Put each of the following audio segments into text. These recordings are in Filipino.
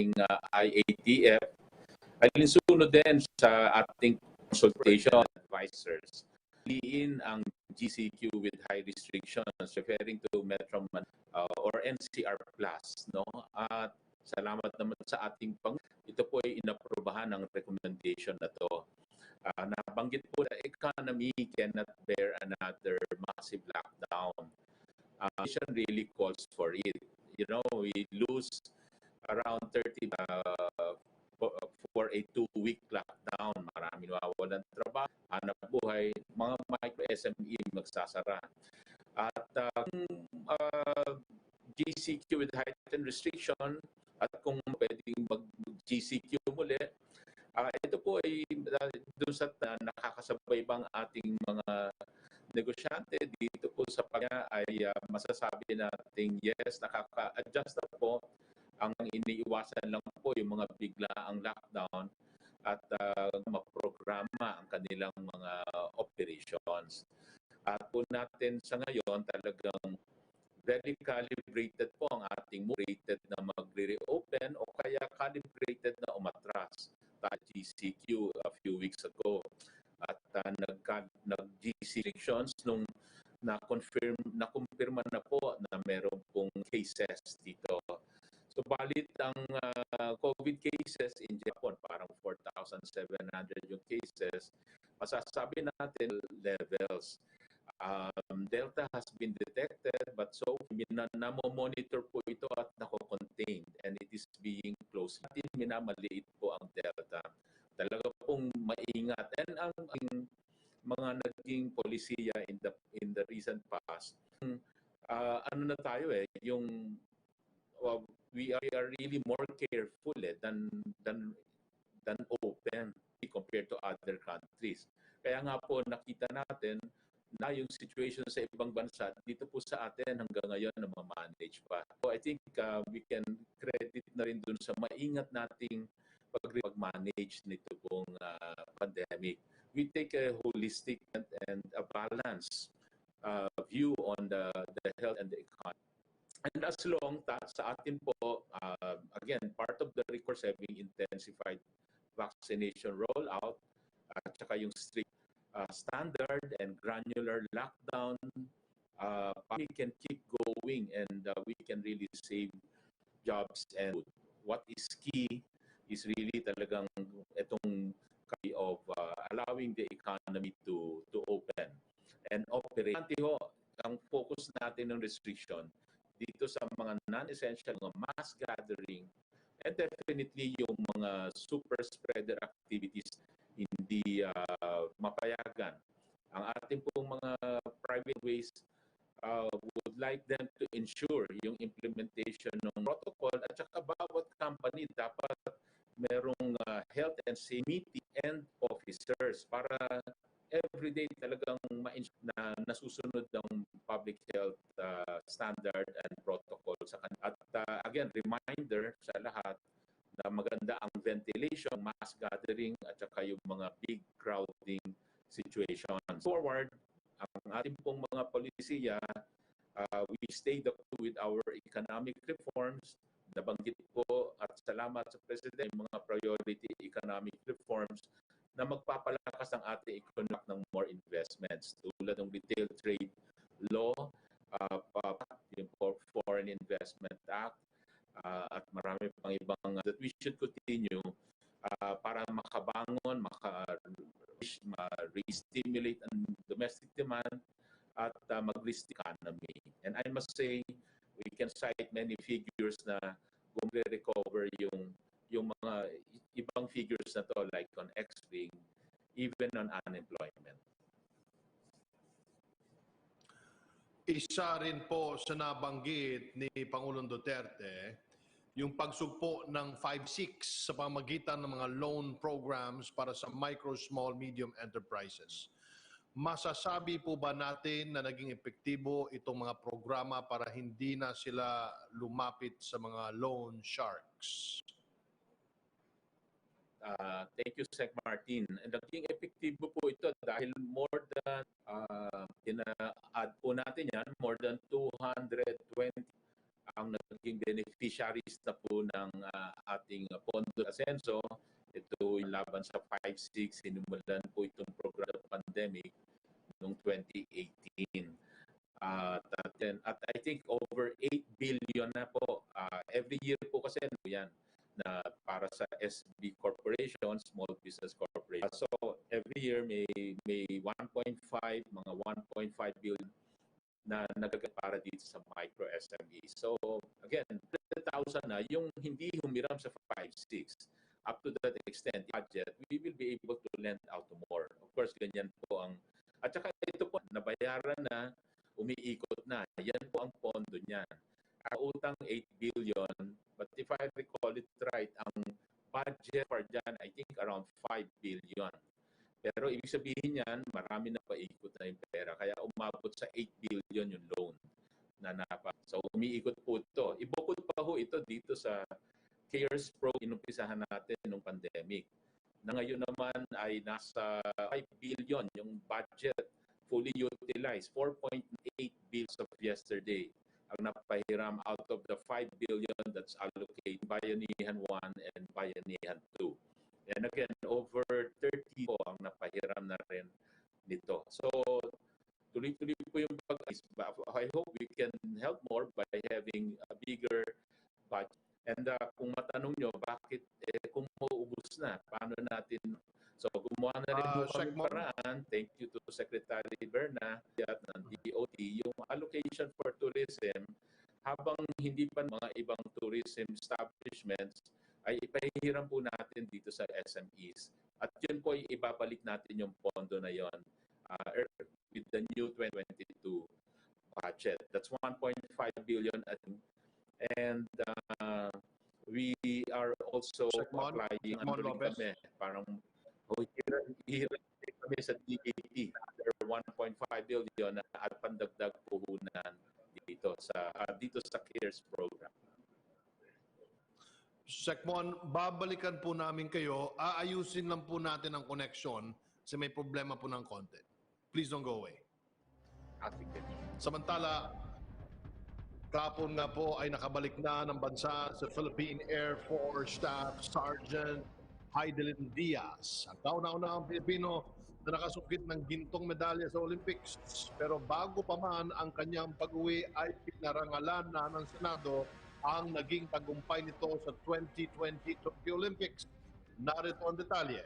IATF ay linsunod din sa ating consultation advisors. Liin ang GCQ with high restrictions referring to Metro or NCR Plus, no? At salamat naman sa ating ito po ay inaprobahan ng recommendation na to. Nabanggit po na economy cannot bear another massive lockdown. Mission really calls for it. You know, we lose around 30 for a 2-week lockdown. Marami nawawalan trabaho, hanap buhay, mga micro SME magsasara. At GCQ with heightened restriction at kung pwedeng mag-GCQ muli, ito po ay doon sa nakakasabay bang ating mga negosyante dito po sa pagya ay masasabi nating yes, nakaka-adjust na po. Ang iniiwasan lang po yung mga biglaang lockdown at maprograma ang kanilang mga operations. At po natin sa ngayon talagang very calibrated po ang ating rated na magre-reopen o kaya calibrated na umatras. GCQ a few weeks ago at nag-GC restrictions nung na-confirma na po na meron pong cases dito. So balit ang COVID cases in Japan, parang 4,700 yung cases, masasabi natin levels. Delta has been detected but so namo-monitor po ito at nako-contained and it is being closely minamaliit po ang Delta. Talaga pong maingat. And ang mga naging polisiya in the recent past, ano na tayo yung we are really more careful than open compared to other countries. Kaya nga po nakita natin na yung situation sa ibang bansa dito po sa atin hanggang ngayon na ma-manage pa. So I think we can credit na rin dun sa maingat nating pag-manage nito pong pandemic. We take a holistic and a balanced view on the health and the economy. And as long sa atin po, again, part of the recourse having intensified vaccination rollout at saka yung strict standard and granular lockdown, we can keep going and we can really save jobs and food. What is key is really talagang itong kind of allowing the economy to open and operate. Ang focus natin ng restriction dito sa mga non-essential, mga mass gathering, and definitely yung mga super spreader activities hindi mapayagan. Ang ating pong mga private ways would like them to ensure yung implementation ng protocol at saka bawat company dapat merong health and safety and officers para everyday talagang na nasusunod ng public health standard and protocol sa kanila. At again, reminder sa lahat na maganda ang ventilation, mass gathering, at saka yung mga big crowding situations. Forward, ang ating pong mga polisiya, we stayed up with our economic reforms. Nabanggit po at salamat sa President yung mga priority economic reforms na magpapalakas ang ating economic ng more investments tulad ng Retail Trade Law, yung Foreign Investment Act, at marami pang ibang that we should continue para makabangon, ma-re-stimulate ang domestic demand at mag-list economy. And I must say, we can cite many figures na gumre-recover yung mga ibang figures na to like on X-ring, even on unemployment. Isa rin po sa nabanggit ni Pangulong Duterte, yung pagsugpo ng 5-6 sa pamagitan ng mga loan programs para sa micro, small, medium enterprises. Masasabi po ba natin na naging epektibo itong mga programa para hindi na sila lumapit sa mga loan sharks? Thank you, Sec. Martin. Naging epektibo po ito dahil more than, ina-add po natin yan, more than 220 ang naging beneficiaries na po ng ating Pondo Asenso. Ito yung laban sa 5-6, sinimulan po itong program of pandemic noong 2018. At I think over 8 billion na po. Every year po kasi yan na para sa SB Corporation, Small Business Corporation. So every year may 1.5, mga 1.5 billion na nagagapara dito sa micro SMEs. So again, 100,000 na yung hindi humiram sa 5-6. Up to that extent, budget, we will be able to lend out more. Of course, ganyan po ang... At saka ito po, nabayaran na, umiikot na. Yan po ang pondo niyan. Ang utang 8 billion, but if I recall it right, ang budget for dyan, I think around 5 billion. Pero ibig sabihin yan, marami na paikot na yung pera. Kaya umabot sa 8 billion yung loan na napa. So umiikot po ito. Ibukod pa ho ito dito sa CARES Pro, inumpisahan natin nung pandemic. Na ngayon naman ay nasa 5 billion yung budget fully utilized. 4.8 billion of yesterday ang napahiram out of the 5 billion that's allocated Bayanihan 1 and Bayanihan 2. And again, over 30 po ang napahiram na rin nito. So, tuloy-tuloy po yung I hope we can help more by having a bigger budget. And kung matanong nyo, bakit kung mauubos na, paano natin? So gumawa na rin po kami paraan, thank you to Secretary Berna at ng DOT, yung allocation for tourism, habang hindi pa mga ibang tourism establishments, ay ipahihiram po natin dito sa SMEs. At yun po, ibabalik natin yung pondo na yon with the new 2022 budget. That's 1.5 billion and we are also applying kami parang hirap kami sa DAT under 1.5 billion at pandagdag puhunan dito sa CARES program. Secmon, babalikan po namin kayo. Aayusin lang po natin ang connection kasi may problema po ng konti. Please don't go away. Samantala, kahapon nga po ay nakabalik na ng bansa sa Philippine Air Force Staff Sergeant Heidelin Diaz. Ang kauna-unahang Pilipino na nakasukit ng gintong medalya sa Olympics. Pero bago pa man ang kanyang pag-uwi ay pinarangalan na ng Senado ang naging tagumpay nito sa 2020 Tokyo Olympics. Narito ang detalye.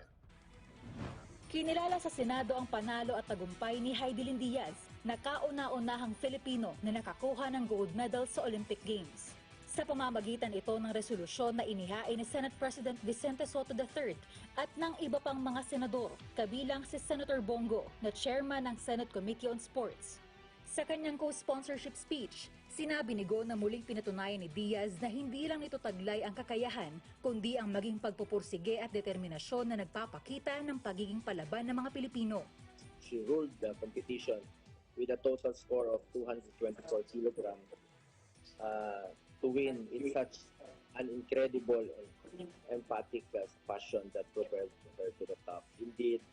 Kinilala sa Senado ang panalo at tagumpay ni Heidelin Diaz na kauna-unahang Filipino na nakakuha ng gold medal sa Olympic Games. Sa pamamagitan ito ng resolusyon na inihain ni Senate President Vicente Soto III at ng iba pang mga senador, kabilang si Senator Bongo na chairman ng Senate Committee on Sports. Sa kanyang co-sponsorship speech, sinabi ni Go na muling pinatunayan ni Diaz na hindi lang nito taglay ang kakayahan, kundi ang maging pagpupursige at determinasyon na nagpapakita ng pagiging palaban ng mga Pilipino. She ruled the competition with a total score of 224 kilograms to win in such an incredible and emphatic fashion that propelled her to the top. Indeed,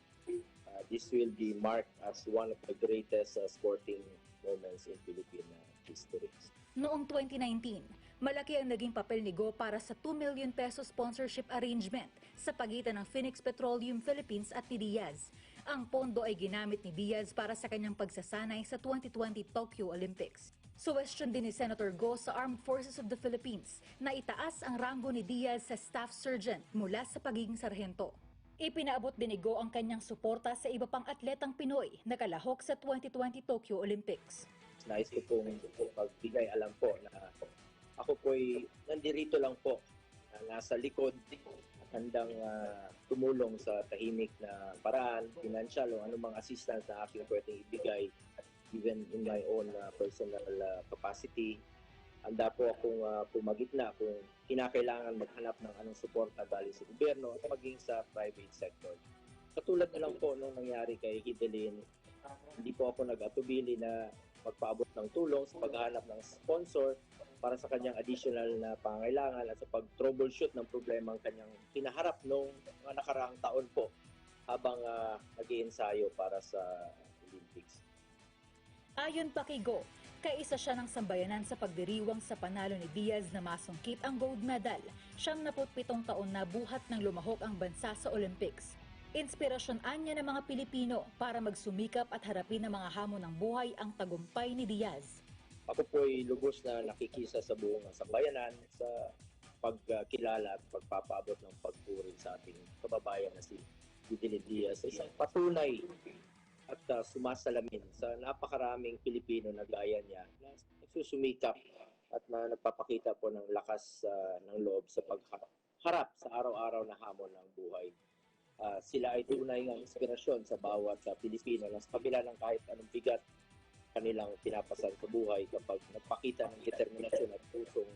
this will be marked as one of the greatest sporting moments in Philippine history. Noong 2019, malaki ang naging papel ni Go para sa 2 million peso sponsorship arrangement sa pagitan ng Phoenix Petroleum Philippines at ni Diaz. Ang pondo ay ginamit ni Diaz para sa kanyang pagsasanay sa 2020 Tokyo Olympics. Suwestyon din ni Senator Go sa Armed Forces of the Philippines na itaas ang ranggo ni Diaz sa Staff Sergeant mula sa pagiging sarhento. Ipinaabot din ni Go ang kanyang suporta sa iba pang atletang Pinoy na kalahok sa 2020 Tokyo Olympics. Nais ko pong pagbigay alam po na ako po'y nandirito lang po, nasa likod, handang tumulong sa tahimik na paraan, financial o anumang assistance na aking pwedeng ibigay, even in my own personal capacity. Handa po akong pumagitna kung kinakailangan maghanap ng anong suporta galing sa gobyerno at maging sa private sector. Katulad na lang po nung nangyari kay Heidelin, hindi po ako nag-atubili na magpaabot ng tulong sa paghahanap ng sponsor para sa kanyang additional na pangailangan at sa pag-troubleshoot ng problema ang kanyang kinaharap noong mga nakaraang taon po habang nag-iensayo para sa Olympics. Ayon pa kay Go, Kaisa siya ng sambayanan sa pagdiriwang sa panalo ni Diaz na masungkit ang gold medal. 77 taon na buhat nang lumahok ang bansa sa Olympics. Inspirasyon anya ng mga Pilipino para magsumikap at harapin ang mga hamon ng buhay ang tagumpay ni Diaz. Ako po'y lubos na nakikisa sa buong sambayanan sa pagkilala at pagpapaabot ng pagpuri sa ating kababayan na si Diaz, isang patunay at sumasalamin sa napakaraming Pilipino na gaya niya na nagsusumikap at na nagpapakita po ng lakas ng loob sa pagharap sa araw-araw na hamon ng buhay. Sila ay tunay ng inspirasyon sa bawat Pilipino na sa kabila ng kahit anong bigat kanilang pinapasan sa buhay, kapag nagpakita ng determinasyon at pusong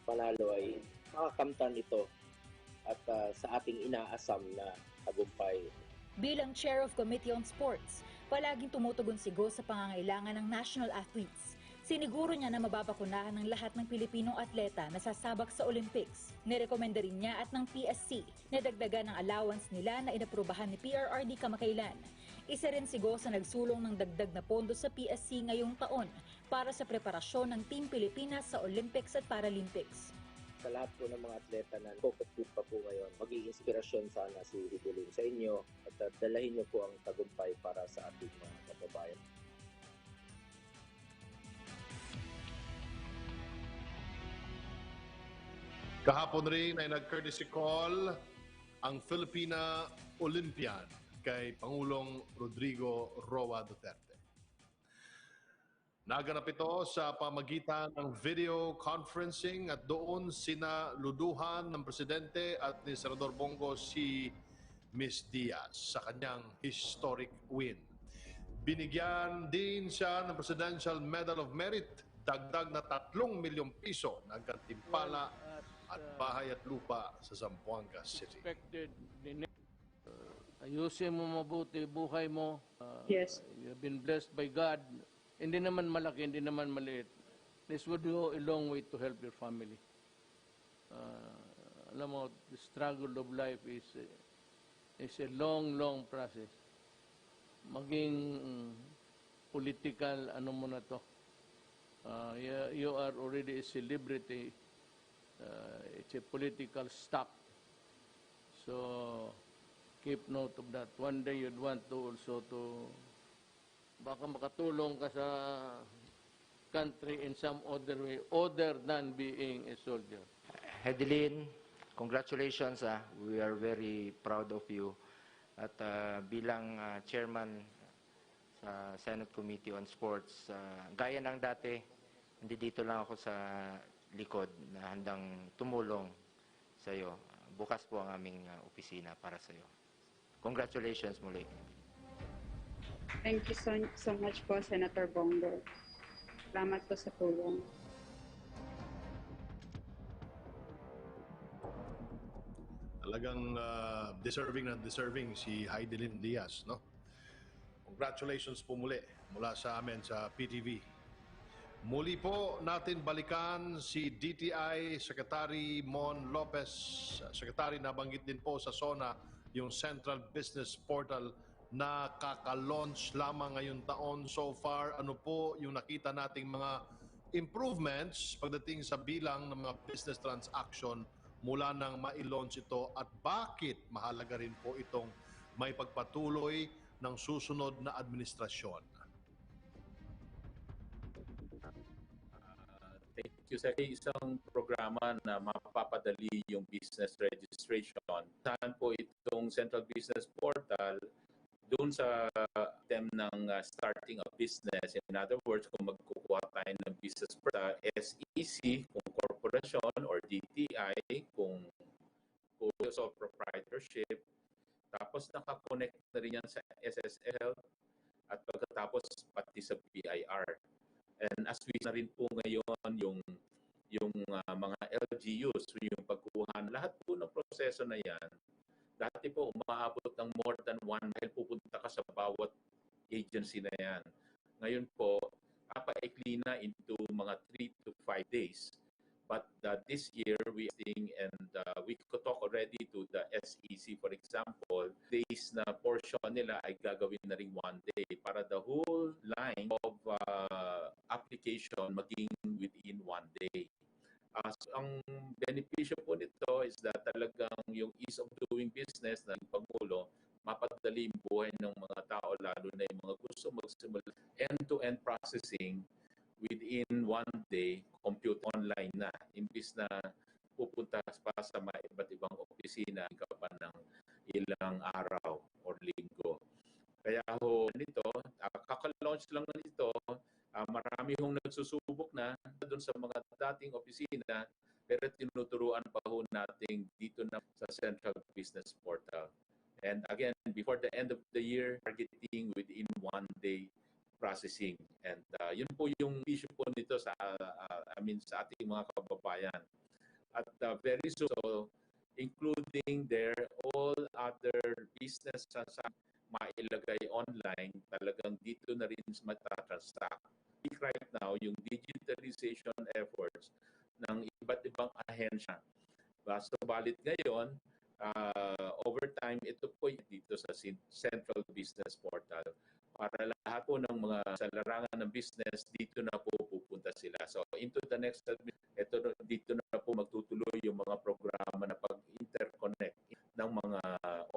panalo ay makakamtan ito at sa ating inaasam na tagumpay. Bilang Chair of Committee on Sports, palaging tumutugon si Go sa pangangailangan ng national athletes. Siniguro niya na mababakunahan ng lahat ng Pilipinong atleta na sasabak sa Olympics. Nirekomenda rin niya at ng PSC na dagdagan ng allowance nila na inaprubahan ni PRRD kamakailan. Isa rin si Go sa nagsulong ng dagdag na pondo sa PSC ngayong taon para sa preparasyon ng Team Pilipinas sa Olympics at Paralympics. Sa lahat po ng mga atleta na compete pa po ngayon, maging inspirasyon sana si Ridulin sa inyo at dalahin niyo po ang tagumpay para sa ating mga kababayan. Kahapon rin ay nag-courtesy call ang Filipina Olympian kay Pangulong Rodrigo Roa Duterte. Naganap ito sa pamagitan ng video conferencing at doon sinaluduhan ng Presidente at ni Senador Bongo si Ms. Diaz sa kanyang historic win. Binigyan din siya ng Presidential Medal of Merit, dagdag na 3 milyong piso na gantimpala at bahay at lupa sa Zamboanga City. Ayusin mo mabuti buhay mo. Yes. You have been blessed by God. Hindi naman malaki, hindi naman maliit. This would go a long way to help your family. Alam mo, the struggle of life is a long, long process. Maging political, ano mo na to. You are already a celebrity. It's a political stock. So, keep note of that. One day you'd want to also to baka makatulong ka sa country in some other way other than being a soldier. Hedilin, congratulations. We are very proud of you. At bilang chairman sa Senate Committee on Sports, gaya ng dati, hindi dito lang ako sa likod na handang tumulong sa iyo. Bukas po ang aming opisina para sa iyo. Congratulations muli. Thank you so much po, Senator Bongo. Salamat po sa tulong. Talagang deserving si Heidelin Diaz, no? Congratulations po muli mula sa amin sa PTV. Muli po natin balikan si DTI Secretary Mon Lopez. Secretary, nabanggit din po sa SONA yung Central Business Portal na kaka-launch lamang ngayong taon. So far, ano po yung nakita nating mga improvements pagdating sa bilang ng mga business transaction mula nang ma-launch ito, at bakit mahalaga rin po itong may pagpatuloy ng susunod na administrasyon? Thank you, sa isang programa na mapapadali yung business registration. Saan po itong Central Business Portal doon sa item ng starting a business. In other words, kung magkukuha tayo ng business sa SEC, kung corporation, or DTI, kung sole proprietorship, tapos nakakonect na rin yan sa SSL, at pagkatapos pati sa BIR. And as we na rin po ngayon yung mga LGUs, yung pagkuhan, lahat po ng proseso na yan, dati po umaabot ng more than 1 dahil pupunta ka sa bawat agency na yan. Ngayon po, napaikli na into mga 3 to 5 days. But this year, we think, and we could talk already to the SEC, for example, days na portion nila ay gagawin na rin 1 day para the whole line of application application maging within 1 day. So ang benepisyo po nito is that talagang yung ease of doing business ng Pangulo, mapadali yung buhay ng mga tao, lalo na yung mga gusto magsimula end-to-end processing within 1 day, compute online na. Imbis na pupunta pa sa mga iba't ibang opisina ka pa ng ilang araw or linggo. Kaya ho nito, kaka-launch lang nito, marami hong nagsusubok na doon sa mga dating opisina, pero tinuturuan pa ho natin dito na sa Central Business Portal. And again, before the end of the year, targeting within 1 day processing. And yun po yung issue po nito sa sa ating mga kababayan. At very soon, so, including their all other business mailagay online, talagang dito na rin matatransact. Right now, yung digitalization efforts ng iba't ibang ahensya. Subalit ngayon, over time, ito po dito sa Central Business Portal para lahat po ng mga sa larangan ng business, dito na po pupunta sila. So into the next dito na po magtutuloy yung mga programa na pag-interconnect ng mga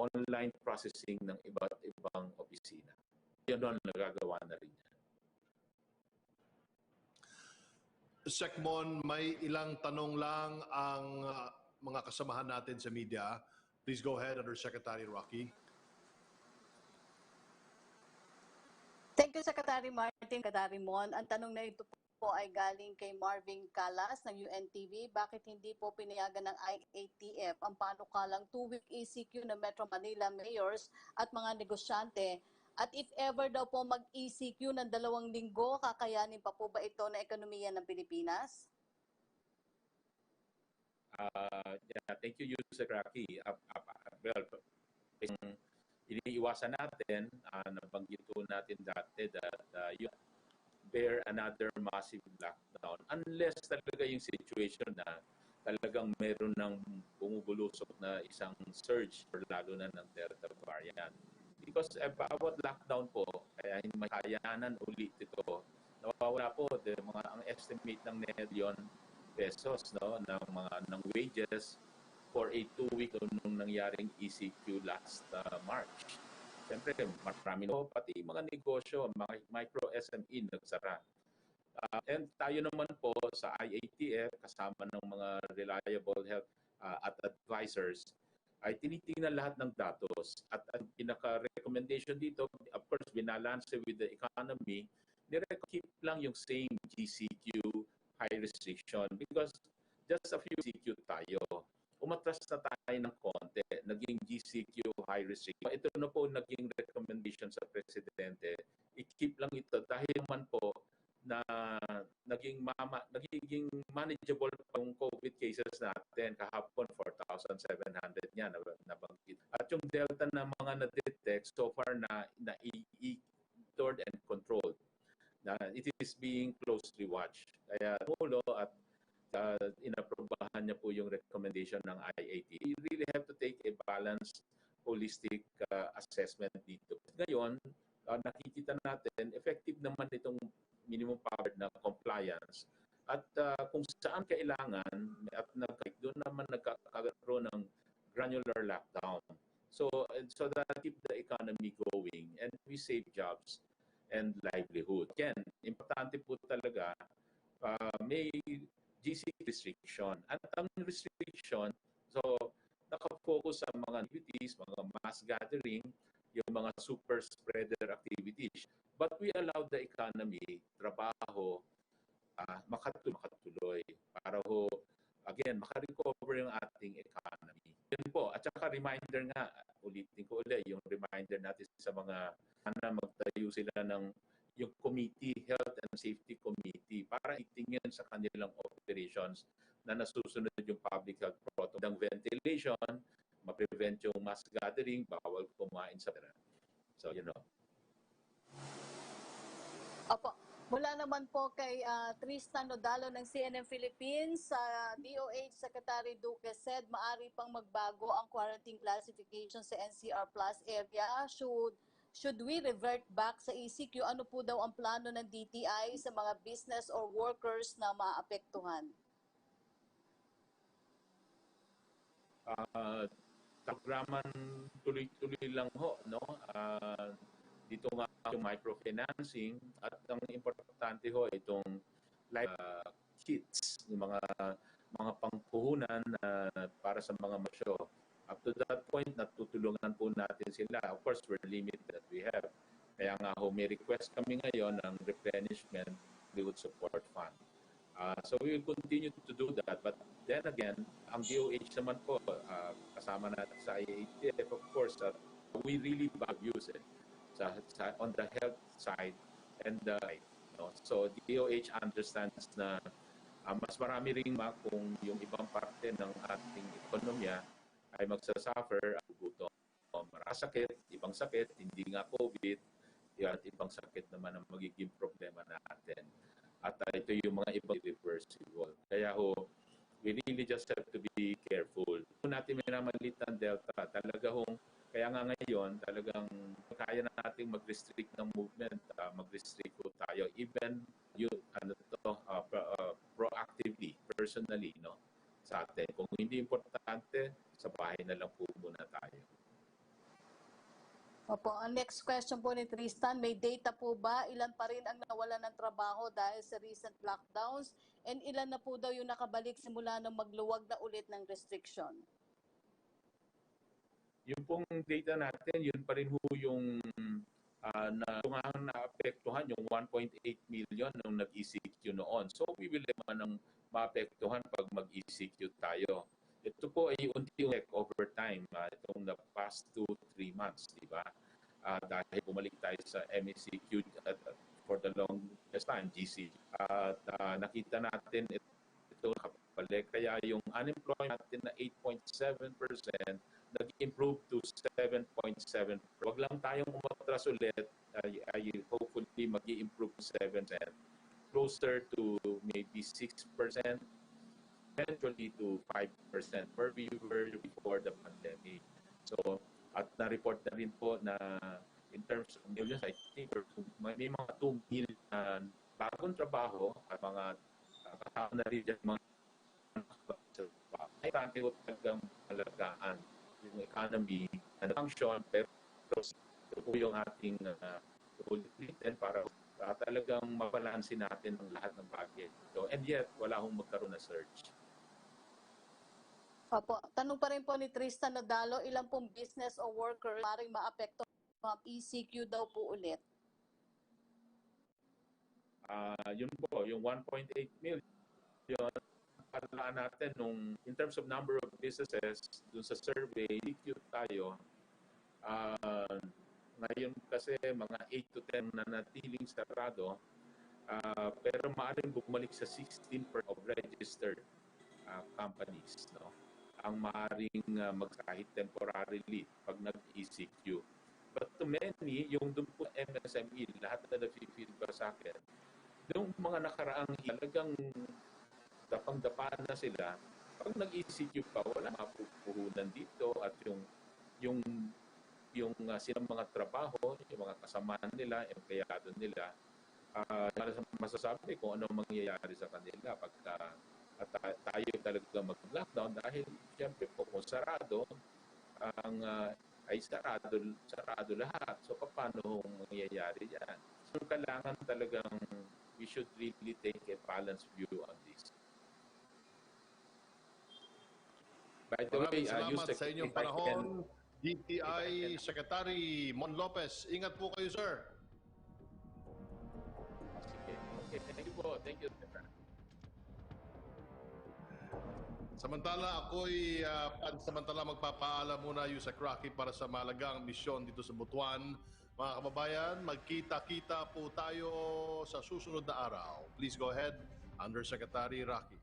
online processing ng iba't ibang opisina. Yun ang nagagawa na rin yan. Sekmon, may ilang tanong lang ang mga kasamahan natin sa media. Please go ahead, Undersecretary Rocky. Thank you, Secretary Martin, Secretary Mon. Ang tanong na ito po ay galing kay Marvin Calas ng UNTV. Bakit hindi po pinayagan ng IATF ang panukalang 2-week ECQ ng Metro Manila mayors at mga negosyante? At if ever daw po mag-ECQ ng 2 linggo, kakayanin pa po ba ito na ekonomiya ng Pilipinas? Thank you, Yusek Rocky. Iniiwasan natin, nabanggit po natin dati that you bear another massive lockdown unless talaga yung situation na talagang meron ng bumubulusok na isang surge or lalo na ng Delta variant. Because bawat lockdown po, kaya hindi makayanan ulit ito, nawawala po ang estimate ng milyon pesos ng wages for a 2-week nung nangyaring ECQ last March. Siyempre, marami po, pati mga negosyo, mga micro SME nagsara. And tayo naman po sa IATF, kasama ng mga reliable health at advisors, ay tinitingnan lahat ng datos. At ang pinaka-recommendation dito, of course, binalance with the economy, keep lang yung same GCQ high restriction because just a few GCQ tayo. Umatras na tayo ng konti, naging GCQ high restriction. Ito na po naging recommendation sa Presidente. I-keep lang ito dahil naman po na naging manageable yung COVID cases natin. Kahapon, 4,700 niya nabanggit. At yung Delta na mga na-detect, so far na monitored and controlled. It is being closely watched. Kaya mulo at inaprobahan niya po yung recommendation ng IAT. You really have to take a balanced, holistic assessment dito. Ngayon, nakikita natin, effective naman itong minimum power na compliance. At kung saan kailangan, at doon naman nagkakaroon ng granular lockdown. So that keep the economy going and we save jobs and livelihood. Again, importante po talaga, may GC restriction. At ang restriction, so nakafocus sa mga activities, mga mass gathering, yung mga super spreader activities. But we allow the economy, trabaho, makatuloy para ho, again, makarecover yung ating economy. Yun po. At saka reminder nga, ulitin ko ulit, yung reminder natin sa mga magtayo sila ng yung committee, Health and Safety Committee, para itingin sa kanilang operations na nasusunod yung public health protocol ng ventilation, ma-prevent yung mass gathering, bawal kumain sa pera. So, Opo. Mula naman po kay Tristan Nodalo ng CNN Philippines, DOH Secretary Duque said maaari pang magbago ang quarantine classification sa NCR Plus area should Should we revert back sa ECQ? Ano po daw ang plano ng DTI sa mga business or workers na maapektuhan? Programan tuloy-tuloy lang ho, no? Dito nga yung microfinancing at ang importante ho itong live kits, yung mga pangpuhunan para sa mga masyo. Up to that point, natutulungan po natin sila. Of course, we're limited that we have. Kaya nga ho, may request kami ngayon ng replenishment livelihood support fund. So we will continue to do that. But then again, ang DOH naman po, kasama natin sa IATF, of course, we really abuse it on the health side and so DOH understands na mas marami rin kung yung ibang parte ng ating ekonomiya ay magsasuffer ang gutom. Marasakit, ibang sakit, hindi nga COVID, at ibang sakit naman ang magiging problema natin. At ito yung mga ibang irreversible. Kaya we really just have to be careful. Kung natin minamalit ang Delta, kaya nga ngayon, talagang kaya nating mag-restrict ng movement, mag-restrict po tayo, even proactively, personally, no, sa atin. Kung hindi importante, sa bahay na lang po muna tayo. Opo, ang next question po ni Tristan, may data po ba? Ilan pa rin ang nawalan ng trabaho dahil sa recent lockdowns? And ilan na po daw yung nakabalik simula nang magluwag na ulit ng restriction? Yung pong data natin, yun pa rin yung naapektuhan yung 1.8 million nung nag-ECQ noon. So we will naman ang maapektuhan pag mag-ECQ tayo. Ito po ay unti-unti over time, itong the past 2-3 months, di ba? Dahil bumalik tayo sa MECQ for the longest time, GC. At nakita natin ito nakabalik. Kaya yung unemployment natin na 8.7%, nag-improve to 7.7%. Huwag lang tayong umatras ulit, ay hopefully mag-i-improve 7%, closer to maybe 6%, eventually to 5% where we were before the pandemic. So, at na-report na rin po na in terms of millions, I think may mga 2 million bagong trabaho at mga kasama na rin dyan mga ay tanto talagang alagaan yung economy na function, pero ito po yung ating ulitin para talagang mabalansin natin ang lahat ng bagay. So, and yet, wala hong magkaroon na surge. Opo, tanong pa rin po ni Tristan Nadalo, ilang pong business o worker maring maapekto ng ECQ daw po ulit? Yun po, yung 1.8 million, patalaan natin in terms of number of businesses, dun sa survey, ECQ tayo, ngayon kasi mga 8 to 10 na natiling sarado, pero maaaring bumalik sa 16% of registered companies, no? Ang maaaring kahit temporarily pag nag-ECQ. But to many, yung doon po MSME, lahat na nag-feel ba sa akin, yung mga nakaraang talagang dapang-dapaan na sila, pag nag-ECQ pa, wala mapupuhunan dito at yung silang mga trabaho, yung mga kasamahan nila, empleyado nila, masasabi kung ano mangyayari sa kanila pagka at tayo talaga mag-lockdown dahil siyempre po kung sarado ay sarado lahat. So paano mangyayari yan? So kailangan talagang we should really take a balanced view on this. By the way, salamat sa inyong panahon, DTI Secretary Mon Lopez. Ingat po kayo, sir. Okay, thank you po. Thank you, sir. Samantala, ako'y pansamantala magpapaalam muna yung sa Rocky para sa malagang misyon dito sa Butuan. Mga kababayan, magkita-kita po tayo sa susunod na araw. Please go ahead, Undersecretary Rocky.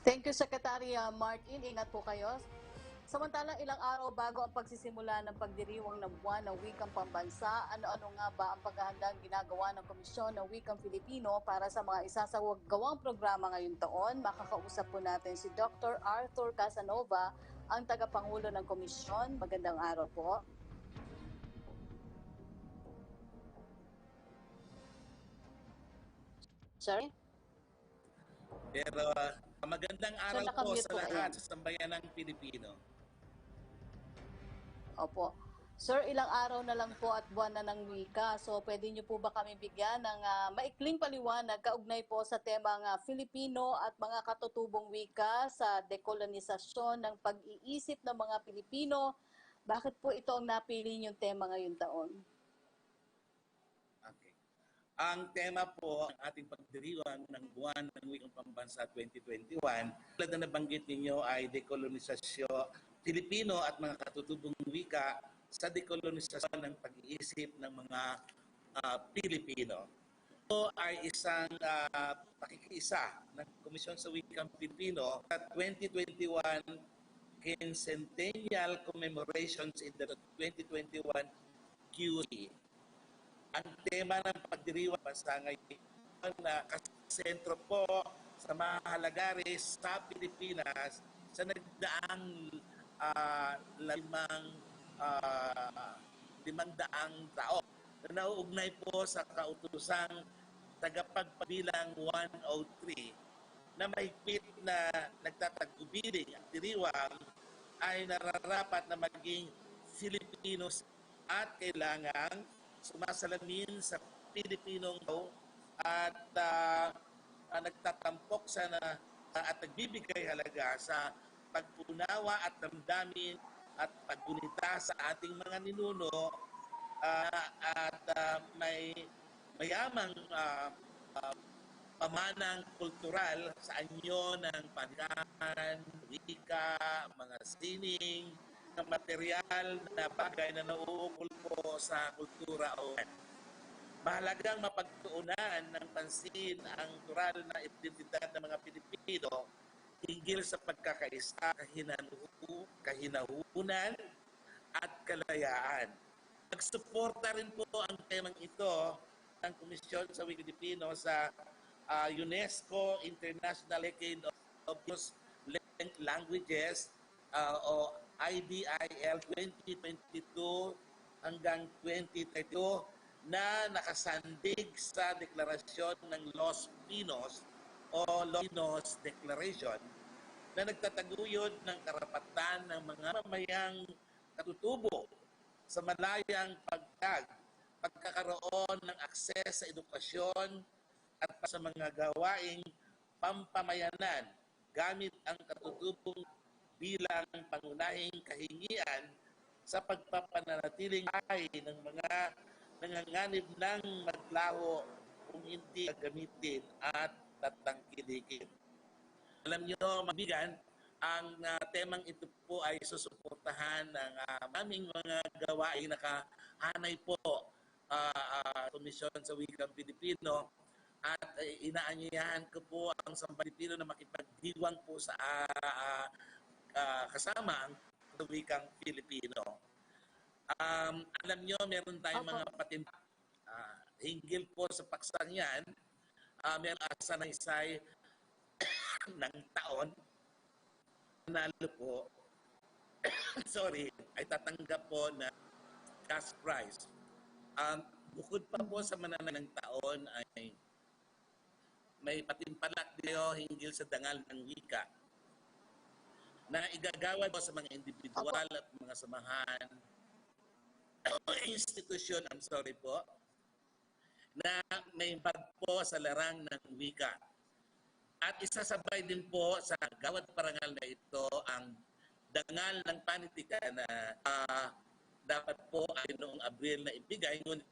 Thank you, Secretary Martin. Ingat po kayo. Samantalang ilang araw bago ang pagsisimula ng pagdiriwang ng buwan ng wikang pambansa, ano-ano nga ba ang paghahandang ginagawa ng Komisyon ng Wikang Filipino para sa mga isasagawang programa ngayong taon? Makakausap po natin si Dr. Arthur Casanova, ang tagapangulo ng Komisyon. Magandang araw po. Sir? Pero magandang Sir, araw po nakamute sa po lahat kayo. sa sambayan ng Pilipino. Opo. Sir, ilang araw na lang po at buwan na ng wika. So, pwede niyo po ba kami bigyan ng maikling paliwanag kaugnay po sa temang Filipino at mga katutubong wika sa dekolonisasyon ng pag-iisip ng mga Pilipino? Bakit po ito ang napili niyong tema ngayong taon? Okay. Ang tema po ng ating pagdiriwang ng buwan ng wikang pambansa 2021, tulad na nabanggit ninyo ay dekolonisasyon Pilipino at mga katutubong wika sa dekolonisasyon ng pag-iisip ng mga Pilipino. Ito ay isang pakikiisa ng Komisyon sa Wikang Pilipino sa 2021 Quincentennial Commemorations in the 2021 QC. Ang tema ng pagdiriwang bansa ngayon na kasentro po sa mahalaga sa Pilipinas sa nagdaang limang taon na nauugnay po sa kautosang tagapagpabilang 103 na mahigpit na nagtatagubili ang diriwang ay nararapat na maging Filipinos at kailangang sumasalamin sa Pilipinong at nagtatampok at nagbibigay halaga sa pagpunawa at damdamin at paggunita sa ating mga ninuno at may mayamang pamanang kultural sa anyo ng pangan, wika, mga sining, mga material na bagay na nauukol po sa kultura o mahalagang mapagtuunan ng pansin ang natural na identidad ng mga Pilipino hinggil sa pagkakaisa, kahinahunan at kalayaan. Nagsuporta rin po ang temang ito ng Komisyon sa Wikang Pilipino sa UNESCO International Decade of Languages o IDIL 2022 hanggang 2032 na nakasandig sa deklarasyon ng Los Pinos o Los Pinos Declaration na nagtataguyod ng karapatan ng mga mamayang katutubo sa malayang pagkakaroon ng akses sa edukasyon at sa mga gawaing pampamayanan gamit ang katutubong bilang pangunahing kahingian sa pagpapanatiling ay ng mga nanganganib ng maglaho kung hindi gamitin at tatangkilikin. Alam niyo, mabigan, ang temang ito po ay susuportahan ng aming mga gawain nakahanay po Komisyon sa Wikang Pilipino at inaanyayahan ko po ang Sambayan Pilipino na makipagdiwang po sa kasama ang Wikang Pilipino. Alam nyo, meron tayong mga hinggil po sa paksang yan. Meron asa ng isay ng taon. Nanalo po, sorry, ay tatanggap po na cash prize. Bukod pa po sa mananang ng taon ay may patimpalak niyo hinggil sa dangal ng wika na igagawad po sa mga individual at mga samahan institusyon, na may bag po sa larang ng wika. At isasabay din po sa gawad parangal na ito ang dangal ng panitikan na dapat po ay noong Abril na ibigay, ngunit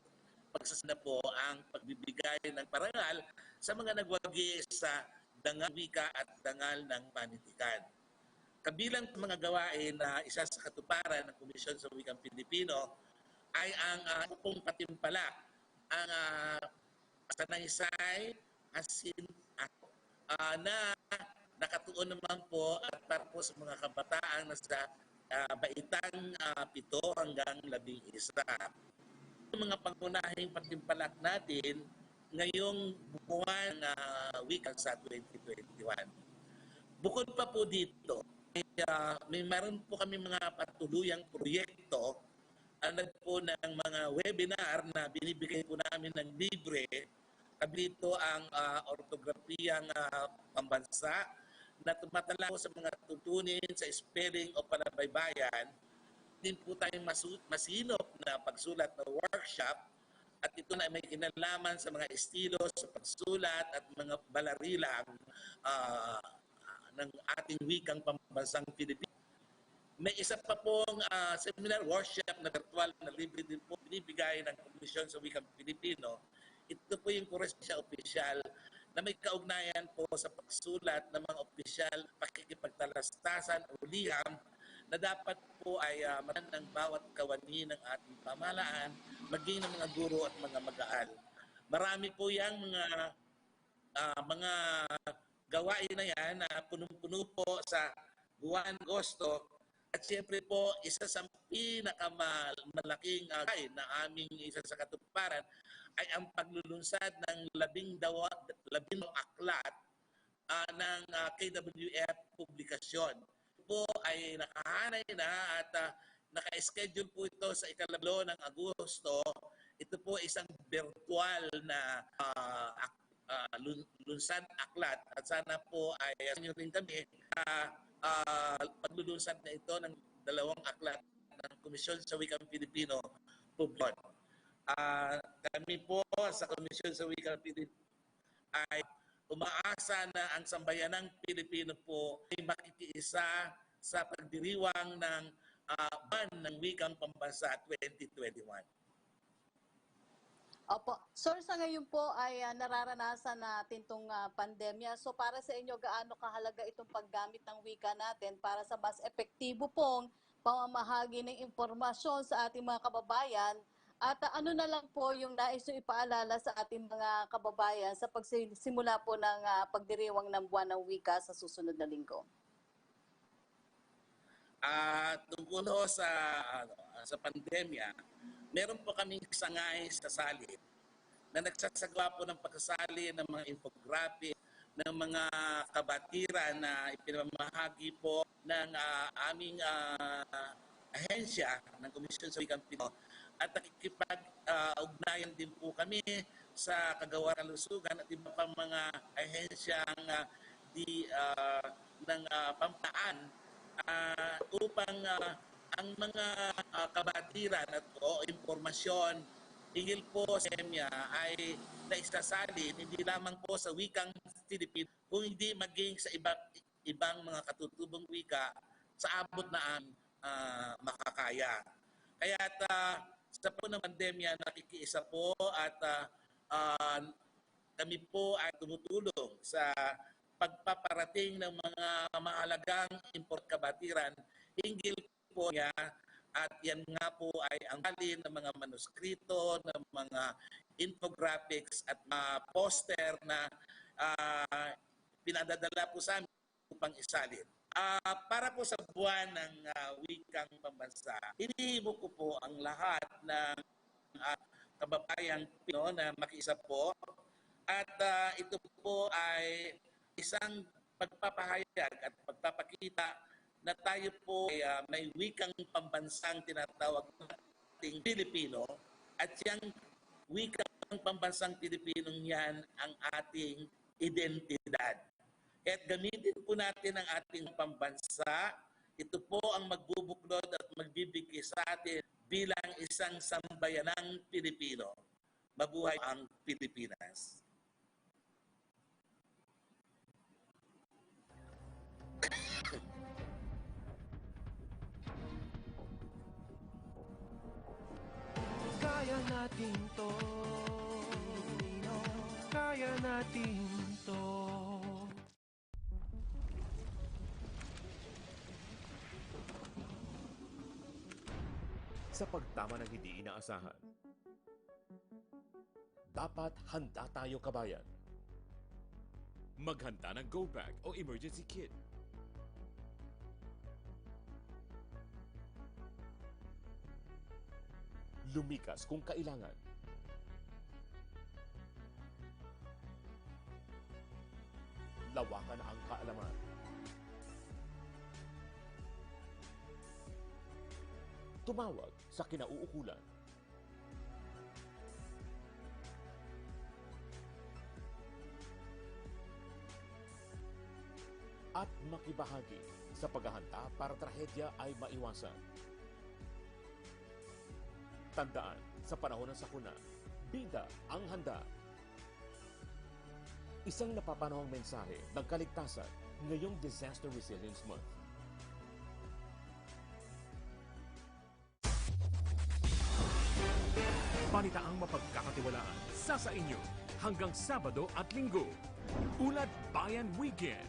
pagsasana po ang pagbibigay ng parangal sa mga nagwagi sa dangal wika at dangal ng panitikan. Kabilang mga gawain na isa sa katuparan ng Komisyon sa Wikang Pilipino ay ang upong patimpalak, ang sanaysay, asin, na nakatuon naman po at para po sa mga kabataang nasa baitang 7 hanggang 11. Yung mga pangunahing patimpalak natin ngayong buwan wika sa 2021. Bukod pa po dito, may meron po kami mga patuluyang proyekto po ng mga webinar na binibigay po namin ng libre Dito ang ortografiyang pambansa na tumatala sa mga tutunin sa spelling o palabaybayan. Din po tayong masinop na pagsulat na workshop at ito na may kinalaman sa mga estilo sa pagsulat at mga balarilang ng ating wikang pambansang Pilipino. May isa pa pong seminar workshop na virtual na libre din po binibigay ng Komisyon sa Wikang Pilipino. Ito po yung koresponsya opisyal na may kaugnayan po sa pagsulat ng mga opisyal, pakikipagtalastasan o liham na dapat po ay matan ng bawat kawani ng ating pamahalaan, maging ng mga guro at mga mag-aaral. Marami po yung mga gawain na yan na punong-puno po sa buwan Agosto. At siyempre po, isa sa pinakamalaking na aming isa sa katuparan ay ang paglulunsad ng 12 aklat ng KWF publikasyon. Ito po ay nakahanay na at naka-schedule po ito sa ika-8 ng Agosto. Ito po isang virtual na lunsad aklat at sana po ay nyo rin kami paglulunsad na ito ng 2 aklat ng Komisyon sa Wikang Pilipino publikasyon. Kami po sa Komisyon sa Wikang Pilipino ay umaasa na ang sambayanang Pilipino po ay makikiisa sa pagdiriwang ng Buwan ng Wikang Pambansa 2021. Opo. Sir, sa ngayon po ay nararanasan natin itong pandemya. So para sa inyo, gaano kahalaga itong paggamit ng wika natin para sa mas epektibo pong pamamahagi ng impormasyon sa ating mga kababayan? At ano na lang po yung nais nyo ipaalala sa ating mga kababayan sa pagsimula po ng pagdiriwang ng Buwan ng Wika sa susunod na linggo? Tungkol sa pandemya, meron po kaming sangay sa salin na nagsasagawa po ng pagsasali ng mga infographic, ng mga kabatiran na ipinamahagi po ng aming ahensya ng Komisyon sa Wikang Pilipino at nakikipag-ugnayan din po kami sa Kagawaran Lusugan at iba pang mga ahensyang ng pampaan upang ang mga kabatiran at impormasyon hinggil po sa EMYA ay naisasali hindi lamang po sa wikang Filipino kung hindi maging sa ibang mga katutubong wika sa abot na ang makakaya. Kaya sa po ng pandemya nakikiisa po at kami po ay tumutulong sa pagpaparating ng mga mahalagang import kabatiran hinggil po niya at yan nga po ay ang halin ng mga manuskrito, ng mga infographics at poster na pinadadala po sa amin upang isalin. Para po sa buwan ng wikang pambansa, hinihimo ko po ang lahat ng kababayang Pino na makiisa po at ito po ay isang pagpapahayag at pagpapakita na tayo po ay may wikang pambansang tinatawag nating Pilipino at yung wikang pambansang Pilipinong yan ang ating identidad. At gamitin po natin ang ating pambansa, ito po ang magbubuklod at magbibigay sa atin bilang isang sambayanang Pilipino. Mabuhay ang Pilipinas. Kaya natin to, kaya natin to. Sa pagtama ng hindi inaasahan, dapat handa tayo kabayan. Maghanda ng go bag o emergency kit. Lumikas kung kailangan. Lawakan ang kaalaman. Tumawag sa kinauukulan. makibahagi sa paghahanda para trahedya ay maiwasan. Tandaan, sa panahon ng sakuna, bida ang handa. Isang napapanahong mensahe ng kaligtasan ngayong Disaster Resilience Month. Balitaang mapagkakatiwalaan sa inyo hanggang Sabado at Linggo. Ulat Bayan Weekend.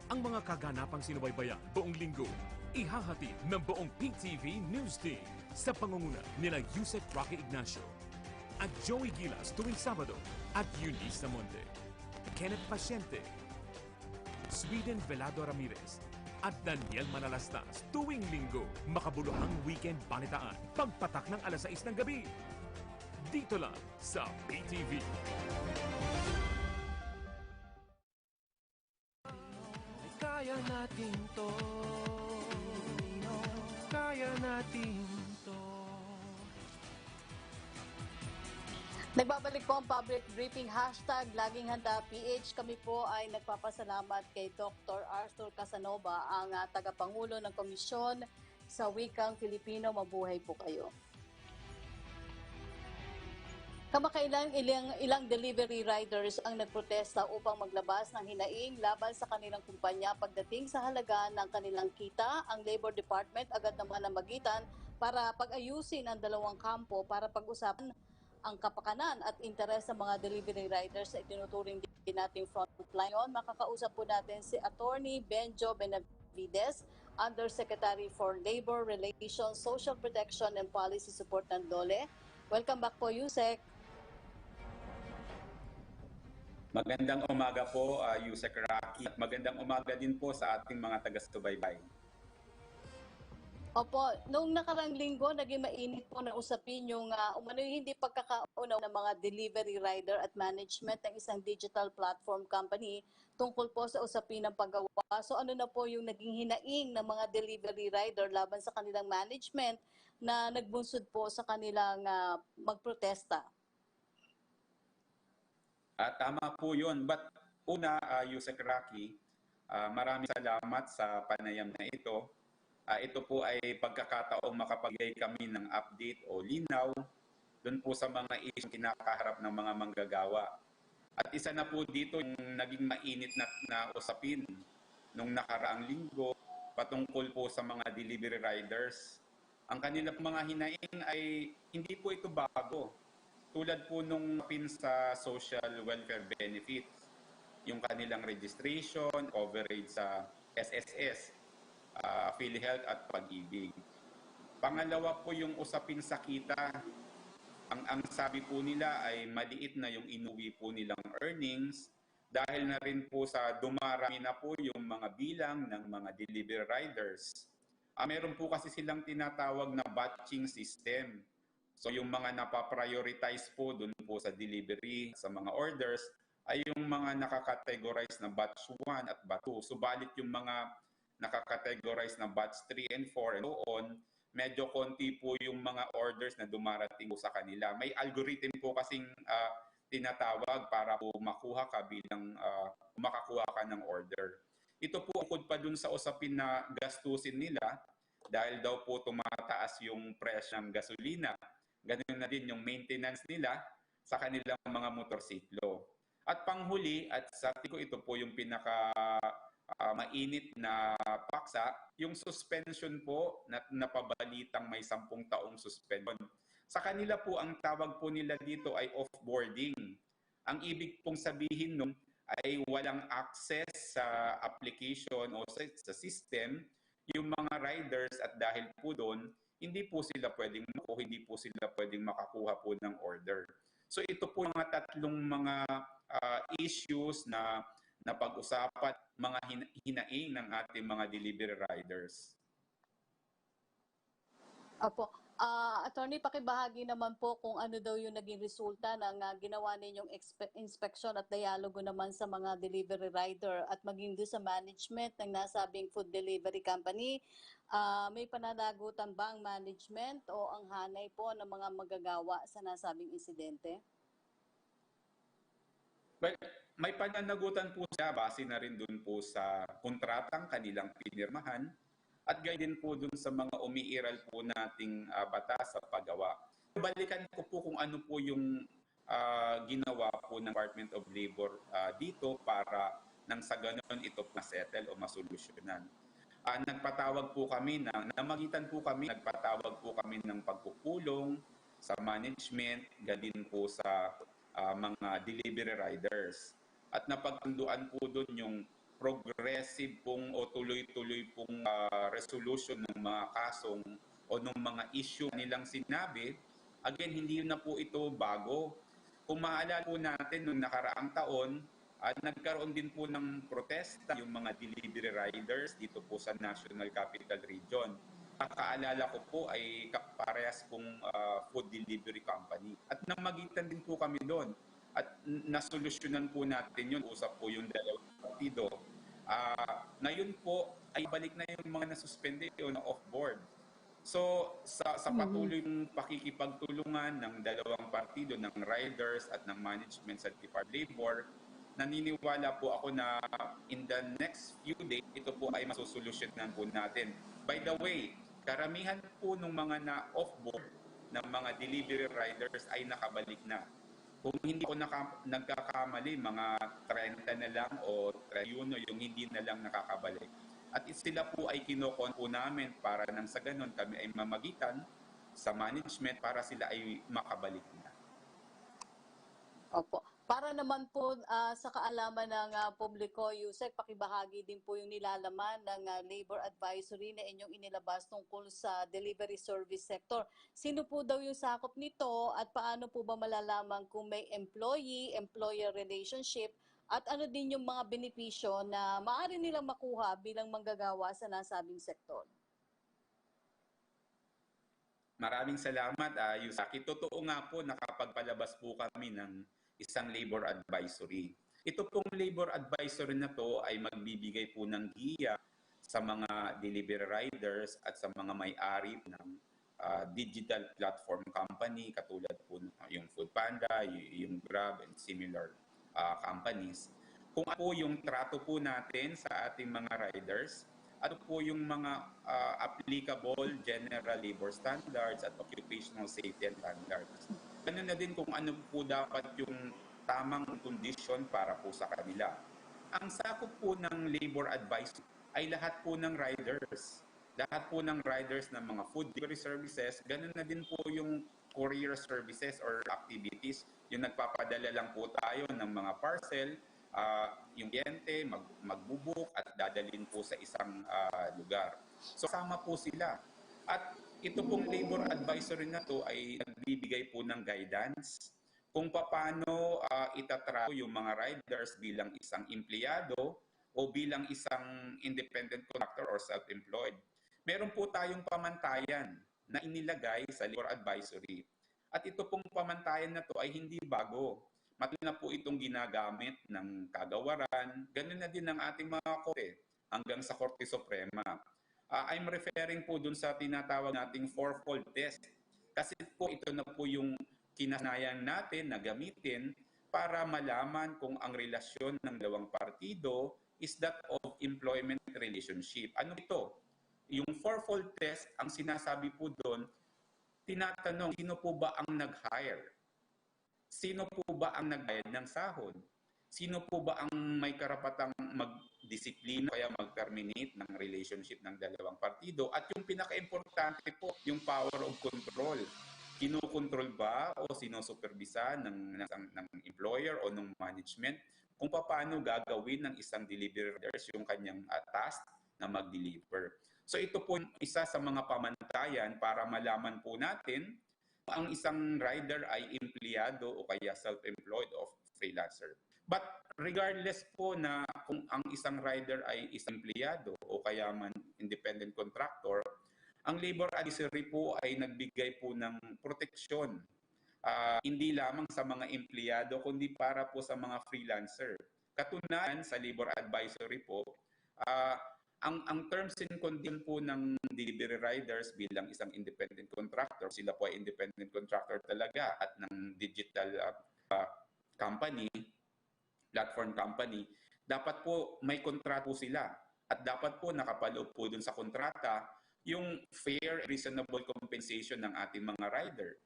Ang mga kaganapang sinubaybayan buong linggo, ihahatid ng buong PTV News Team sa pangunguna nila Yusek Rocky Ignacio at Joey Gilas tuwing Sabado at Eunice Monte, Kenneth Paciente, Sweden Velado Ramirez at Daniel Manalastas tuwing linggo. Makabuluhang weekend balitaan pagpatak ng alas 6 ng gabi. Dito lang sa PTV. Kaya natin to. Kaya natin to. Nagbabalik po ang public briefing hashtag Laging Handa PH. Kami po ay nagpapasalamat kay Dr. Arthur Casanova, ang tagapangulo ng Komisyon sa Wikang Filipino. Mabuhay po kayo. Kamakailan ilang delivery riders ang nagprotesta upang maglabas ng hinaing laban sa kanilang kumpanya pagdating sa halaga ng kanilang kita. Ang Labor Department agad naman namagitan para pag-ayusin ang dalawang kampo para pag-usapan ang kapakanan at interes ng mga delivery riders sa itinuturing din nating frontline. Makakausap po natin si Attorney Benjo Benavides, Undersecretary for Labor Relations, Social Protection and Policy Support ng DOLE. Welcome back po, Yusek. Magandang umaga po, Yusek Rocky, at magandang umaga din po sa ating mga taga-subaybay. Opo, noong nakarang linggo, naging mainit po na usapin yung hindi pagkakaunaw ng mga delivery rider at management ng isang digital platform company tungkol po sa usapin ng paggawa. So ano na po yung naging hinaing ng mga delivery rider laban sa kanilang management na nagbunsod po sa kanilang magprotesta? Tama po yun. But una, Yusek Rocky, maraming salamat sa panayam na ito. Ito po ay pagkakataong makapagbigay kami ng update o linaw doon po sa mga issue kinakaharap ng mga manggagawa. At isa na po dito yung naging mainit na usapin nung nakaraang linggo patungkol po sa mga delivery riders. Ang kanilang mga hinaing ay hindi po ito bago. Tulad po nung pin sa social welfare benefits, yung kanilang registration, coverage sa SSS, PhilHealth at Pag-ibig. Pangalawa po yung usapin sa kita. Ang sabi po nila ay maliit na yung inuwi po nilang earnings dahil na rin po sa dumarami na po yung mga bilang ng mga delivery riders. Meron po kasi silang tinatawag na batching system. So yung mga napaprioritize po dun po sa delivery, sa mga orders, ay yung mga nakakategorize na batch 1 at batch 2. Subalit yung mga nakakategorize na batch 3 and 4 and so on, medyo konti po yung mga orders na dumarating po sa kanila. May algorithm po kasing tinatawag para po makuha ka bilang makakuha ka ng order. Ito po ukod pa dun sa usapin na gastusin nila dahil daw po tumataas yung presyo ng gasolina. Ganun na din yung maintenance nila sa kanilang mga motorsiklo. At panghuli, at sa tingin ko ito po yung pinaka mainit na paksa, yung suspension po na napabalitang may 10 taong suspension. Sa kanila po, ang tawag po nila dito ay off-boarding. Ang ibig pong sabihin nun ay walang access sa application o sa system yung mga riders at dahil po doon, hindi po sila pwedeng hindi po sila pwedeng makakuha po ng order. So ito po mga tatlong mga issues na pag-usapan, mga hinaing ng ating mga delivery riders. Opo. Attorney, pakibahagi naman po kung ano daw yung naging resulta ng ginawa ninyong inspeksyon at dialogo naman sa mga delivery rider at maging doon sa management ng nasabing food delivery company. May pananagutan ba ang management o ang hanay po ng mga magagawa sa nasabing insidente? Well, may pananagutan po siya base na rin dun po sa kontratang kanilang pinirmahan at gayon din po dun sa mga umiiral po nating batas sa paggawa. Balikan ko po kung ano po yung ginawa po ng Department of Labor dito para nang sa ganon ito ma-settle o masolusyonan. Nagpatawag po kami nagpatawag po kami ng pagpupulong sa management, gadin po sa mga delivery riders. At napagtunduan po doon yung progressive pong o tuloy-tuloy pong resolution ng mga kasong o ng mga issue nilang sinabi. Again, hindi na po ito bago. Kung maalala po natin noong nakaraang taon, nagkaroon din po ng protesta yung mga delivery riders dito po sa National Capital Region. Nakaalala ko po ay parehas pong food delivery company. At namagitan din po kami doon. At nasolusyonan po natin yun, usap po yung dalawang partido. Ngayon po ay balik na yung mga nasuspende o na off-board. So sa patuloy ng pakikipagtulungan ng dalawang partido, ng riders at ng management sa Department of Labor, naniniwala po ako na in the next few days, ito po ay masusolusyonan po natin. By the way, karamihan po ng mga na-off-board ng mga delivery riders ay nakabalik na. Kung hindi ko nagkakamali, mga 30 na lang o 31 yung hindi na lang nakakabalik. At sila po ay kinokon po namin para nang sa ganon kami ay mamagitan sa management para sila ay makabalik na. Opo. Para naman po sa kaalaman ng publiko, Yusek, pakibahagi din po yung nilalaman ng labor advisory na inyong inilabas tungkol sa delivery service sector. Sino po daw yung sakop nito at paano po ba malalaman kung may employee-employer relationship at ano din yung mga benepisyo na maaari nilang makuha bilang manggagawa sa nasabing sektor? Maraming salamat, Yusaki. Totoo nga po, nakapagpalabas po kami ng isang labor advisory. Ito pong labor advisory na to ay magbibigay po ng giya sa mga delivery riders at sa mga may-ari ng digital platform company katulad po yung Foodpanda, yung Grab and similar companies. Kung ano po yung trato po natin sa ating mga riders, ano po yung mga applicable general labor standards at occupational safety and standards. Ganun na din kung ano po dapat yung tamang kondisyon para po sa kanila. Ang sakop po ng labor advice ay lahat po ng riders. Lahat po ng riders ng mga food delivery services, ganun na din po yung courier services or activities. Yung nagpapadala lang po tayo ng mga parcel, yung kliyente magbubuk at dadalhin po sa isang lugar. So sama po sila. At ito pong labor advisory na to ay nagbibigay po ng guidance kung paano itatrato yung mga riders bilang isang empleyado o bilang isang independent contractor or self-employed. Meron po tayong pamantayan na inilagay sa labor advisory. At ito pong pamantayan na to ay hindi bago. Matagal na po itong ginagamit ng kagawaran, ganun na din ng ating mga korte hanggang sa Korte Suprema. I'm referring po dun sa tinatawag nating fourfold test. Kasi po ito na po yung kinasanayan natin na gamitin para malaman kung ang relasyon ng dalawang partido is that of employment relationship. Ano ito? Yung fourfold test, ang sinasabi po doon, tinatanong, sino po ba ang nag-hire? Sino po ba ang nagbayad ng sahod? Sino po ba ang may karapatang magdisiplina kaya mag-terminate ng relationship ng dalawang partido? At yung pinaka-importante po, yung power of control. Kinukontrol ba o sinusuperbisa ng employer o ng management kung paano gagawin ng isang delivery riders yung kanyang task na mag-deliver. So ito po isa sa mga pamantayan para malaman po natin ang isang rider ay empleyado o kaya self-employed o freelancer. But regardless po na kung ang isang rider ay isang empleyado o kaya man independent contractor, ang labor advisory po ay nagbigay po ng proteksyon. Hindi lamang sa mga empleyado kundi para po sa mga freelancer. Katunayan sa labor advisory po, ang terms and conditions po ng delivery riders bilang isang independent contractor, sila po ay independent contractor talaga at ng digital company, platform company, dapat po may kontrata po sila at dapat po nakapaloob po dun sa kontrata yung fair, reasonable compensation ng ating mga rider.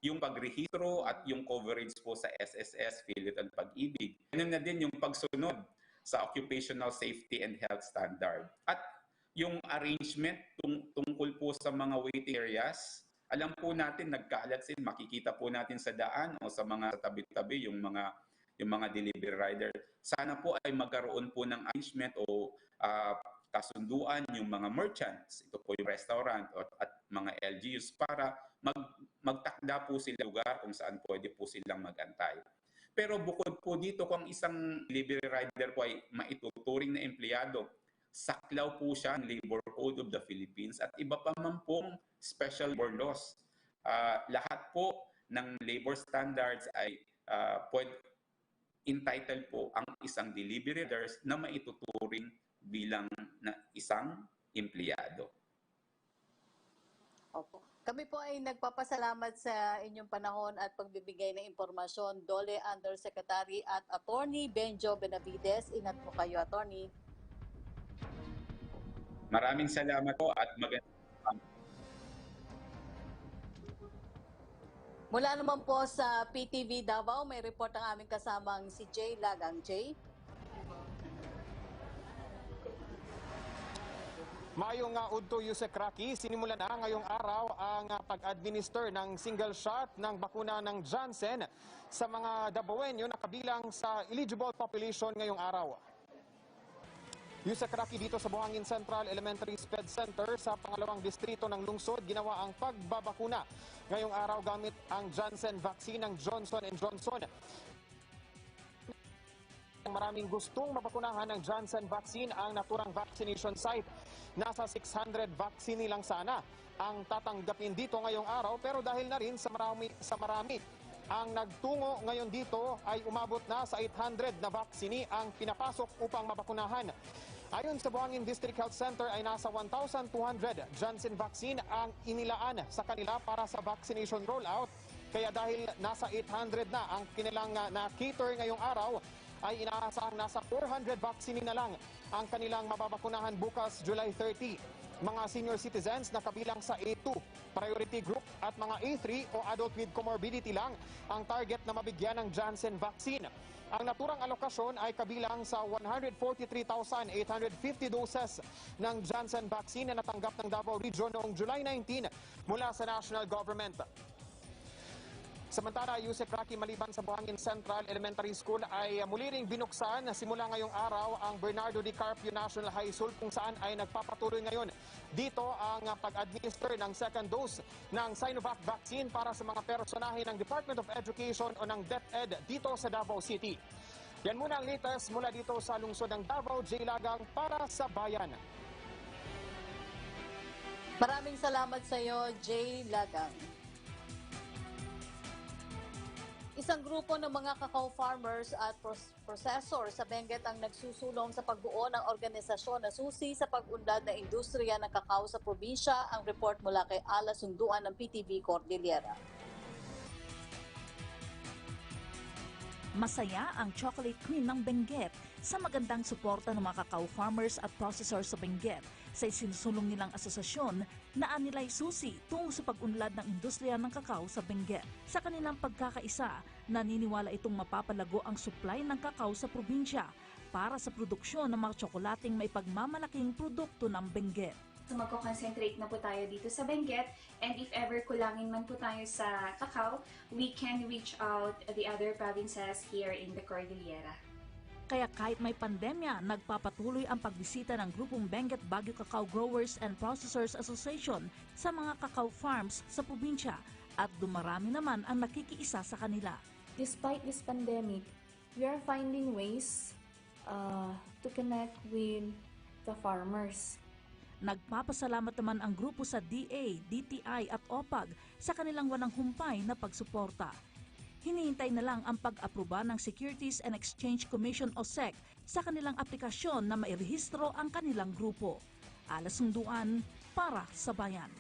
Yung pagrehistro at yung coverage po sa SSS, Philip at Pag-ibig. Ganun na din yung pagsunod sa occupational safety and health standard. At yung arrangement tungkol po sa mga waiting areas, alam po natin nagkaalat sin, makikita po natin sa daan o sa mga tabi-tabi yung mga delivery rider. Sana po ay magkaroon po ng arrangement o kasunduan yung mga merchants, ito po yung restaurant at mga LGUs para magtakda po sila lugar kung saan pwede po silang magantay. Pero bukod po dito, kung isang delivery rider po ay maituturing na empleyado, saklaw po siya ng Labor Code of the Philippines at iba pa man pong special labor laws. Lahat po ng labor standards ay entitled po ang isang delivery rider na maituturing bilang na isang empleyado. Opo. Kami po ay nagpapasalamat sa inyong panahon at pagbibigay ng impormasyon, DOLE Undersecretary at Attorney Benjo Benavides. Ingat po kayo, Attorney. Maraming salamat po at magandang. Mula naman po sa PTV Davao, may report ang aming kasamang si Jay Lagang. Jay? Mayong udto Yusek Raki, sinimula na ngayong araw ang pag-administer ng single shot ng bakuna ng Janssen sa mga Dabawenyo na kabilang sa eligible population ngayong araw. Yusek Raki, dito sa Buhangin Central Elementary Sped Center sa pangalawang distrito ng lungsod, ginawa ang pagbabakuna ngayong araw gamit ang Janssen vaccine ng Johnson & Johnson. Maraming gustong mabakunahan ng Janssen vaccine ang naturang vaccination site. Nasa 600 vaccine lang sana ang tatanggapin dito ngayong araw, pero dahil na rin sa marami ang nagtungo ngayon dito ay umabot na sa 800 na vaccine ang pinapasok upang mabakunahan. Ayon sa Buhangin District Health Center ay nasa 1,200 Janssen vaccine ang inilaan sa kanila para sa vaccination rollout. Kaya dahil nasa 800 na ang kanilang na-cater ngayong araw, ay inaasahang nasa 400 vaccine na lang ang kanilang mababakunahan bukas July 30. Mga senior citizens na kabilang sa A2, priority group at mga A3 o adult with comorbidity lang ang target na mabigyan ng Janssen vaccine. Ang naturang alokasyon ay kabilang sa 143,850 doses ng Janssen vaccine na natanggap ng Davao Region noong July 19 mula sa national government. Samantala, Yusek Raki, maliban sa Buhangin Central Elementary School ay muli ring binuksan simula ngayong araw ang Bernardo D. Carpio National High School kung saan ay nagpapatuloy ngayon dito ang pag-administer ng second dose ng Sinovac vaccine para sa mga personahe ng Department of Education o ng DepEd dito sa Davao City. Yan muna ang latest mula dito sa lungsod ng Davao, J. Lagang para sa Bayan. Maraming salamat sa iyo, Jay Lagang. Isang grupo ng mga cacao farmers at processors sa Benguet ang nagsusulong sa pagbuo ng organisasyon na susi sa pag-unlad na industriya ng kakao sa probinsya. Ang report mula kay Ala Sunduan ng PTV Cordillera. Masaya ang Chocolate Queen ng Benguet sa magandang suporta ng mga cacao farmers at processors sa Benguet sa isinusulong nilang asosasyon na anilay susi tungo sa pag-unlad ng industriya ng kakao sa Benguet. Sa kanilang pagkakaisa, naniniwala itong mapapalago ang supply ng kakao sa probinsya para sa produksyon ng mga tsokolating may pagmamalaking produkto ng Benguet. So magko-concentrate na po tayo dito sa Benguet, and if ever kulangin man po tayo sa kakao, we can reach out the other provinces here in the Cordillera. Kaya kahit may pandemya, nagpapatuloy ang pagbisita ng grupong Benguet Baguio Cacao Growers and Processors Association sa mga cacao farms sa probinsya at dumarami naman ang nakikiisa sa kanila. Despite this pandemic, we are finding ways to connect with the farmers. Nagpapasalamat naman ang grupo sa DA, DTI at OPAG sa kanilang walang humpay na pagsuporta. Hinihintay na lang ang pag-aproba ng Securities and Exchange Commission o SEC sa kanilang aplikasyon na mairehistro ang kanilang grupo. Ala Sunduan para sa Bayan.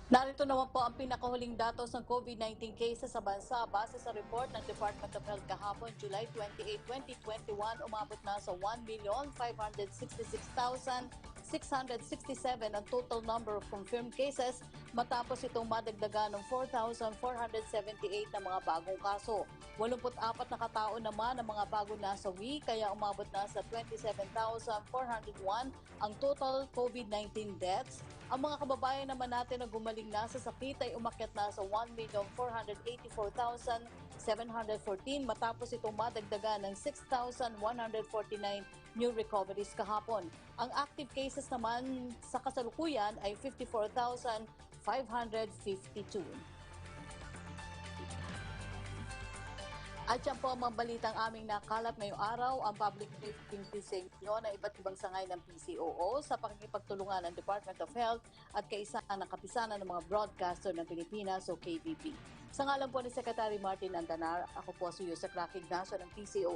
Narito naman po ang pinakahuling datos ng COVID-19 cases sa bansa base sa report ng Department of Health kahapon, July 28, 2021, umabot na sa 1,566,667 ang total number of confirmed cases matapos itong madagdagan ng 4,478 na mga bagong kaso. 84 na katao naman ang mga bago nasawi kaya umabot na sa 27,401 ang total COVID-19 deaths. Ang mga kababayan naman natin na gumaling na sa sakit ay umakyat na sa 1,484,714 matapos itong madagdagan ng 6,149 new recoveries kahapon. Ang active cases naman sa kasalukuyan ay 54,552. At yan po ang mga balitang aming nakalat ngayong araw. Ang public briefing sa inyo na iba't ibang sangay ng PCOO sa pakikipagtulungan ng Department of Health at kaisa ng kapisanan ng mga broadcaster ng Pilipinas o KBP. Sa ngalan po ni Secretary Martin Andanar, ako po si Yusek Roque Ignacio ng PCOO.